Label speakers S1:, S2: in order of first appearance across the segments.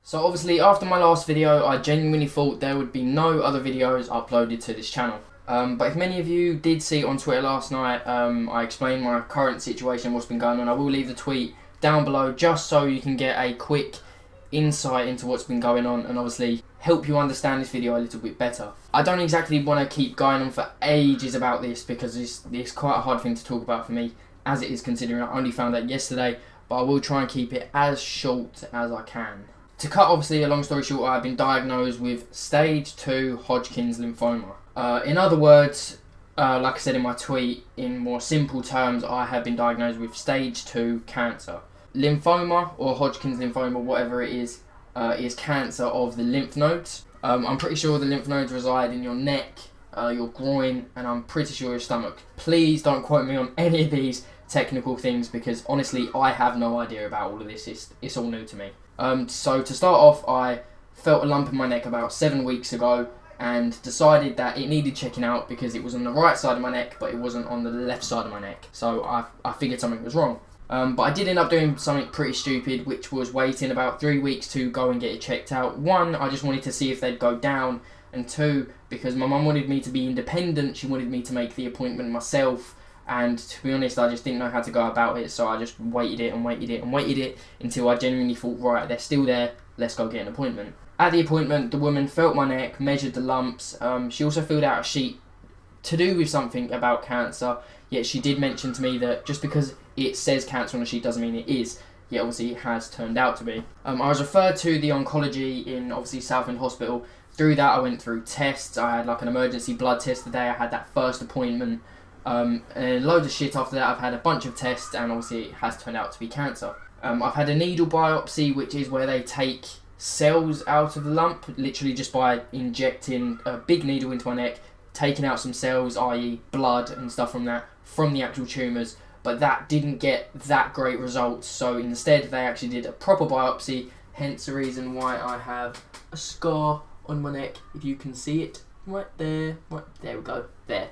S1: So obviously after my last video, I genuinely thought there would be no other videos uploaded to this channel. But if many of you did see it on Twitter last night, I explained my current situation, what's been going on. I will leave the tweet down below just so you can get a quick insight into what's been going on and obviously help you understand this video a little bit better. I don't exactly want to keep going on for ages about this because it's quite a hard thing to talk about for me as it is, considering I only found out yesterday, but I will try and keep it as short as I can. To cut obviously a long story short, I've been diagnosed with stage 2 Hodgkin's lymphoma. In other words, like I said in my tweet, in more simple terms, I have been diagnosed with stage 2 cancer. Lymphoma, or Hodgkin's lymphoma, whatever it is cancer of the lymph nodes. I'm pretty sure the lymph nodes reside in your neck, your groin, and I'm pretty sure your stomach. Please don't quote me on any of these technical things because honestly I have no idea about all of this. It's all new to me. So to start off, I felt a lump in my neck about 7 weeks ago and decided that it needed checking out because it was on the right side of my neck but it wasn't on the left side of my neck. So I figured something was wrong. But I did end up doing something pretty stupid, which was waiting about 3 weeks to go and get it checked out. One, I just wanted to see if they'd go down, and two, because my mum wanted me to be independent, she wanted me to make the appointment myself, and to be honest, I just didn't know how to go about it, so I just waited it and waited it and waited it until I genuinely thought, right, they're still there, let's go get an appointment. At the appointment, the woman felt my neck, measured the lumps, she also filled out a sheet to do with something about cancer, yet she did mention to me that just because it says cancer on the sheet doesn't mean it is, yet obviously it has turned out to be. I was referred to the oncology in obviously Southend Hospital. Through that I went through tests, I had like an emergency blood test the day I had that first appointment, and loads of shit after that. I've had a bunch of tests and obviously it has turned out to be cancer. I've had a needle biopsy, which is where they take cells out of the lump, literally just by injecting a big needle into my neck, taking out some cells, i.e. blood and stuff from the actual tumours, but that didn't get that great results, so instead they actually did a proper biopsy, hence the reason why I have a scar on my neck, if you can see it, right there we go, there.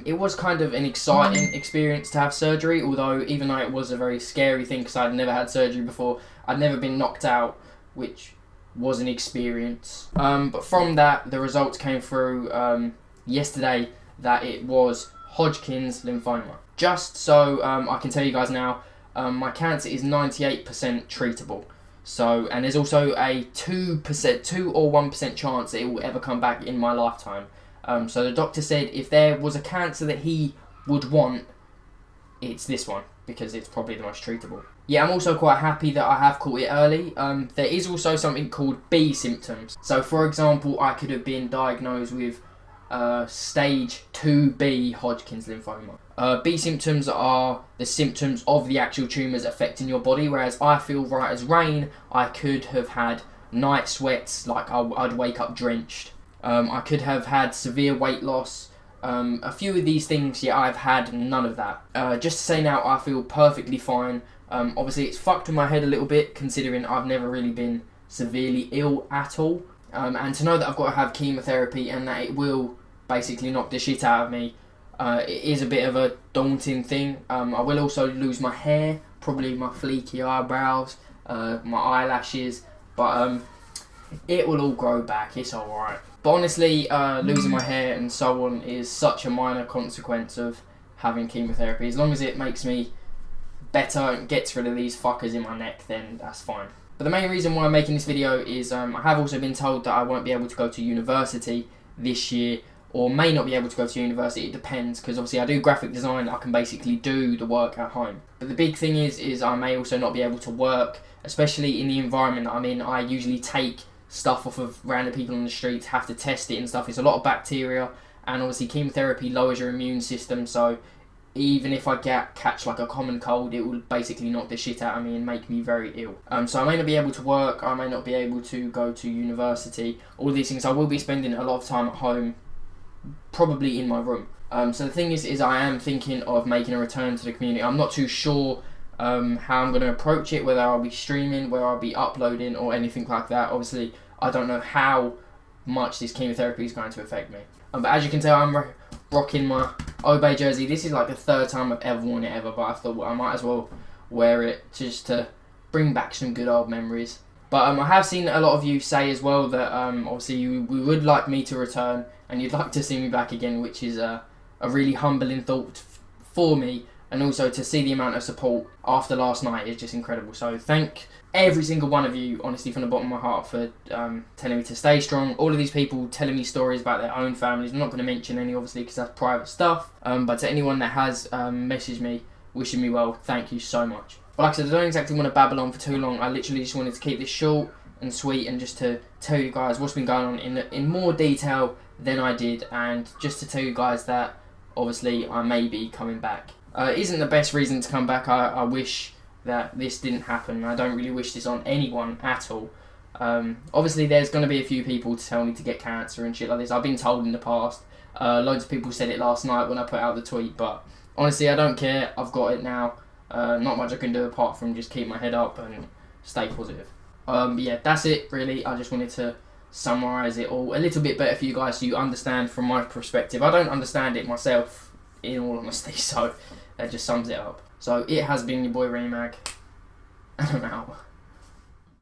S1: It was kind of an exciting experience to have surgery, although even though it was a very scary thing because I'd never had surgery before, I'd never been knocked out, which was an experience. But from that, the results came through yesterday that it was Hodgkin's lymphoma. Just so I can tell you guys now, my cancer is 98% treatable. So, and there's also a 2 or 1% chance that it will ever come back in my lifetime. So the doctor said if there was a cancer that he would want, it's this one, because it's probably the most treatable. Yeah, I'm also quite happy that I have caught it early. There is also something called B symptoms. So for example, I could have been diagnosed with stage 2B Hodgkin's lymphoma. B symptoms are the symptoms of the actual tumours affecting your body, whereas I feel right as rain, I could have had night sweats, like I'd wake up drenched. I could have had severe weight loss. A few of these things, yeah, I've had none of that. Just to say now, I feel perfectly fine. Obviously it's fucked with my head a little bit, considering I've never really been severely ill at all. And to know that I've got to have chemotherapy and that it will basically knock the shit out of me, it is a bit of a daunting thing. I will also lose my hair, probably my fleeky eyebrows, my eyelashes, but it will all grow back, it's alright. But honestly, losing my hair and so on is such a minor consequence of having chemotherapy. As long as it makes me better and gets rid of these fuckers in my neck, then that's fine. But the main reason why I'm making this video is I have also been told that I won't be able to go to university this year, or may not be able to go to university, it depends, because obviously I do graphic design, I can basically do the work at home. But the big thing is I may also not be able to work, especially in the environment that I'm in. I usually take stuff off of random people on the streets, have to test it and stuff. It's a lot of bacteria, and obviously chemotherapy lowers your immune system, so even if I catch like a common cold, it will basically knock the shit out of me and make me very ill. So I may not be able to work, I may not be able to go to university, all these things. I will be spending a lot of time at home, probably in my room. So the thing is I am thinking of making a return to the community. I'm not too sure how I'm going to approach it, whether I'll be streaming, whether I'll be uploading or anything like that. Obviously I don't know how much this chemotherapy is going to affect me. But as you can tell, I'm rocking my Obey jersey. This is like the 3rd time I've ever worn it ever, but I thought I might as well wear it just to bring back some good old memories. But I have seen a lot of you say as well that obviously you would like me to return and you'd like to see me back again, which is a really humbling thought for me, and also to see the amount of support after last night is just incredible. So thank every single one of you, honestly, from the bottom of my heart, for telling me to stay strong. All of these people telling me stories about their own families. I'm not going to mention any, obviously, because that's private stuff. But to anyone that has messaged me, wishing me well, thank you so much. But like I said, I don't exactly want to babble on for too long. I literally just wanted to keep this short and sweet, and just to tell you guys what's been going on in more detail than I did, and just to tell you guys that obviously I may be coming back. It isn't the best reason to come back. I wish that this didn't happen. I don't really wish this on anyone at all. Obviously there's going to be a few people to tell me to get cancer and shit like this. I've been told in the past. Loads of people said it last night when I put out the tweet, but honestly I don't care. I've got it now. Not much I can do apart from just keep my head up and stay positive. But yeah, that's it really. I just wanted to summarise it all a little bit better for you guys so you understand from my perspective. I don't understand it myself, in all honesty, so that just sums it up. So it has been your boy Remag, and I'm out.